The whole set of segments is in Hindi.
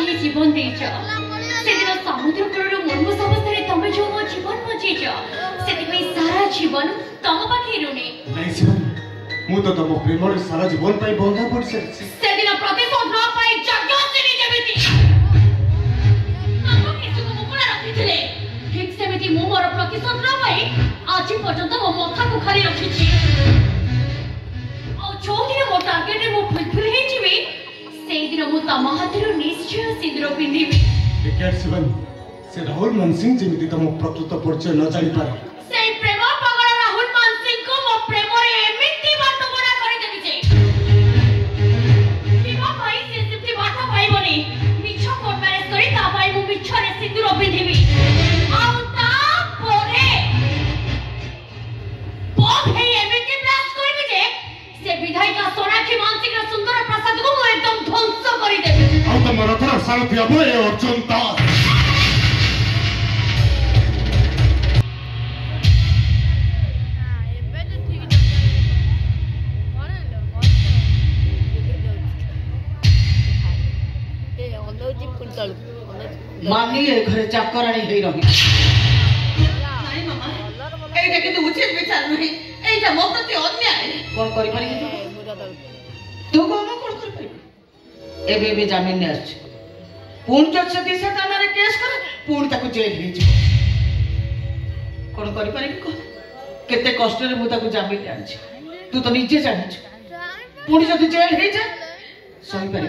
ये जीवन देच से दिन समुद्र कूल मुर्मुष अवस्था तुम जो मो जीवन बचेच से सारा जीवन तुम पाखे ऋणी नहीं शिवन मु तो तुम प्रेम सारा जीवन पाई बंधा पड़ सारी से दिन प्रतिशोध न पाई जगत जेमिति हम केसु को मुकुड़ा रखिथिले ठीक सेमिति मु मोर प्रतिशोध न पाई आज पर्यंत मो मथा को खाली रखिछि और जो दिन मो टार्गेट रे मो फुलफिल हे जिवे से दिन मु तम हाथरो निश्चय सिंदूर पिंधिबी टिकेट शिवन से राहुल मानसिंह जेमिति तुम प्रकृत परिचय न जानि पारे से प्रेम पागल राहुल मानसिंह को मो प्रेम रे एमिति बाट बड़ा करे देबी जे जीवा भाई से सिद्धि बाट पाइबनी मिछ कोर्ट मैरिज करी ता भाई मु मिछ रे सिंदूर पिंधिबी आउ ता पोरे बहुत है एमिति प्लास करबी जे से विधायिका सोनाक्षी मानसिंह रा सुंदर प्रसाद को मु एकदम ध्वंस करी देबी आउ तुम रथर सारथी अब ए अर्जुन दास मानी ए घरे चाकराणी हेई रही नहीं मामा एटा किंतु उचित विचार नहीं एटा मो प्रति अन्याय कोन करि पारि तू कोन करि पारि एबे बे जमीन ने आछ पूर्ण जज से दिशा थाना रे केस करे पूर्ण ताको जेल हे जी कोन करि पारि को केते कष्ट रे मु ताको जमीन ने आछ तू तो निजे जानि छ पूर्ण जदी जेल हे जा सही पारि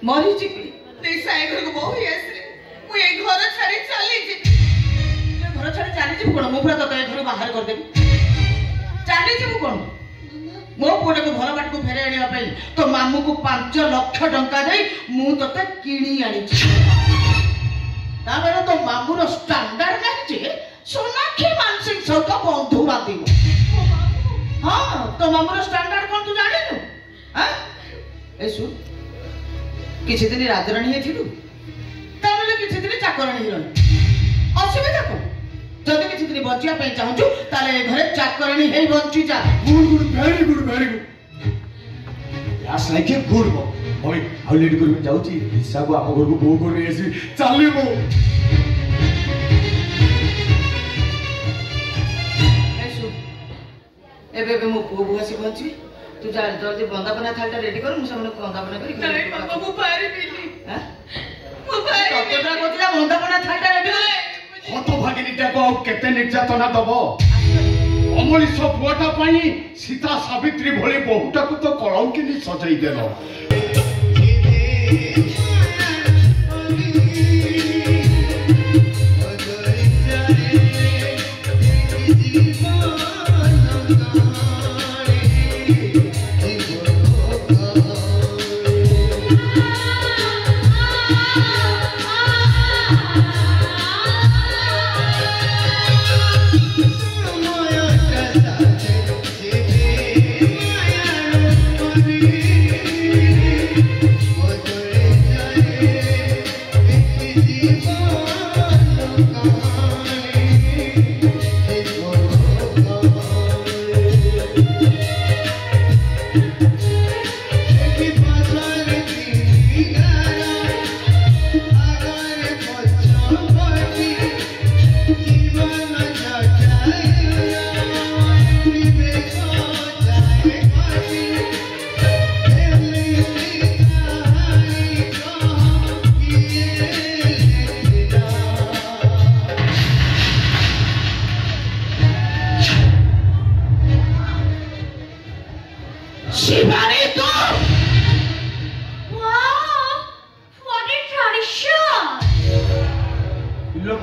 मरी जीवी दिशा ए घर को बहु आसरे मु ए घर छाड़ी चली जी घर छाड़ी चली जी कोन मु पूरा तो घर बाहर कर देबी चली जी कोन मो पुआ को भल बाट को फेरे आनिया पई तो मामू को 5 लाख टंका दे मु तते किणी आनी ता बेला तो मामू रो स्टैंडर्ड नहीं जे सोनाक्षी मानसिंह सहित बंधु बांधिबो हां तो मामू रो स्टैंडर्ड कोन तू जानि नु हां ए सु किछि दिन राजराणी हे थिलु ताले किछि दिन चाकराणी हे रही असुविधा को जदि किछि दिन बचिया पे चाहू ताले घरे चाकराणी हे बंची जा गुड वेरी गुड यास लाइक ए गुड बो ओए हाउ लेट कर जाउची दिशा को आप घर को बो कर एसी चली बो ऐसु एबे बे मो पो बुआसी बंची तू जा जल्दी बंदापना थालटा रेडी कर मु सामने बंदापना करी नहीं पापा मु पारी बिली हां मु पारी तोतेबा कोतिला बंदापना थालटा रेडी कर हत भागिनीटा को केते निर्यातना दबो अमलिस पुआटा पाई सीता सावित्री भली बहुटा को तो कलंकिनी सजाई देलो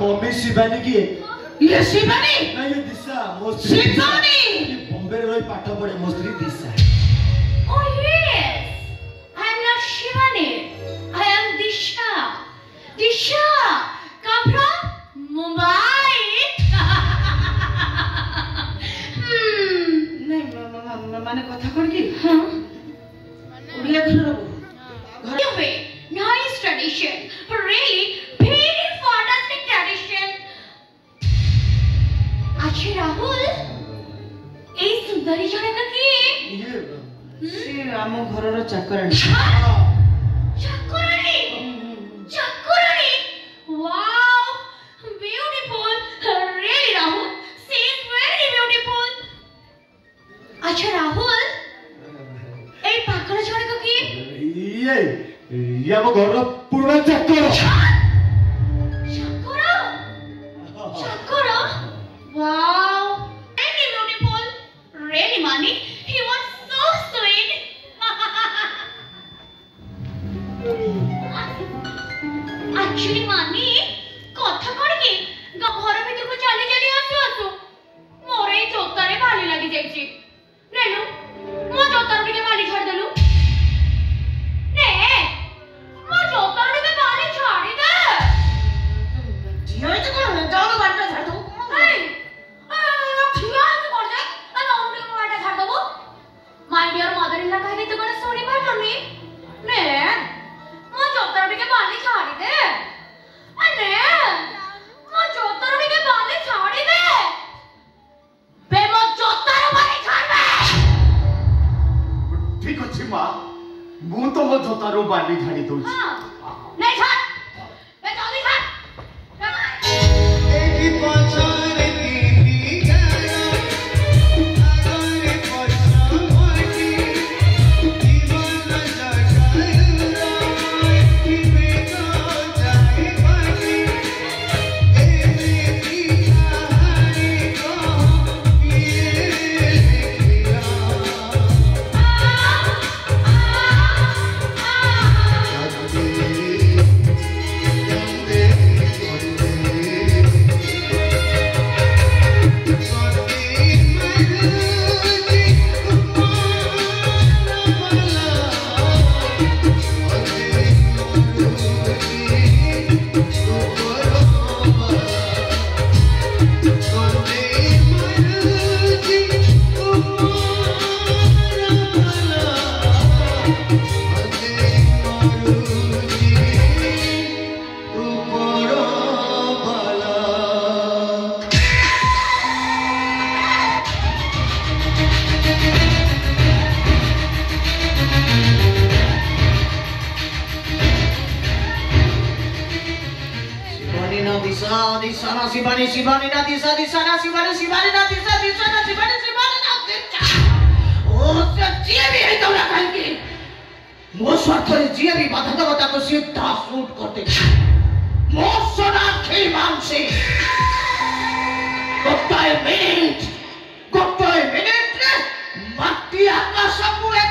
मम्मी शिवानी की ये शिवानी नहीं ये दिशा मोस्त्री शिवानी ये बॉम्बे रे पाठ पढ़े मोस्त्री दिशा Oh yes, I am not Shivani. I am Disha. Disha, come from Mumbai. नहीं माने कथा कोन की हाँ? उड़िया घर रो Anyway, nice tradition. Really, very fantastic tradition. अच्छा राहुल, ए सुंदरी जनक की ये से आम घर रो चाकराणी चाकराणी ये ଆମ ଘରର ପୁରୁଣା ଚାକର। Shakura? Wow! Really beautiful. Really, Mani? He was so sweet. Actually, Mani, କଥା କଣ କି ଘର ଭିତରକୁ ଚାଲି ଚାଲି ଆସୁ ମୋର ଏଇ ଜୋତାରେ ବାଲି ଲାଗି ଯାଇଛି। ନେଲୁ ମୋ ଜୋତାରୁ ଟିକେ ବାଲି ଛାଡ଼ିଦେଲୁ। ନେ ମୋ ଜୋତାରୁ ଟିକେ ବାଲି ଛାଡ଼ିଦେ। ଝିଅ ଏତେ କଣ ଯାଉନୁ ବାଟରେ ଛାଡି ଦବୁ। My dear mother-in-law କହିଲେ ତୁ କଣ ଶୁଣି ପାରିଲୁନି? ନେ ମୋ ଜୋତାରୁ ଟିକେ ବାଲି ଛାଡ଼ିଦେ। ନେ ମୋ ଜୋତାରୁ ଟିକେ ବାଲି ଛାଡ଼ିଦେ। ବେ ମୋ ଜୋତାରୁ ବାଲି ଛାଡ଼ିଦେ। ଠିକ ଅଛି ମା, ମୁଁ ତମ ଜୋତାରୁ ବାଲି ଝାଡ଼ି ଦଉଛି। ନେ ଛାଡ଼ ବେ ଜଲ୍ଦି ଛାଡ଼। Sibani na disa na Sibani na disa ओ सच्ची भी है तो ना कहेंगे मो स्वार्थ रे जिए भी बाधा देवता को सीधा शूट करते मो सोना खेल मांसे गोटाए मिनिट माटी आकाश को एक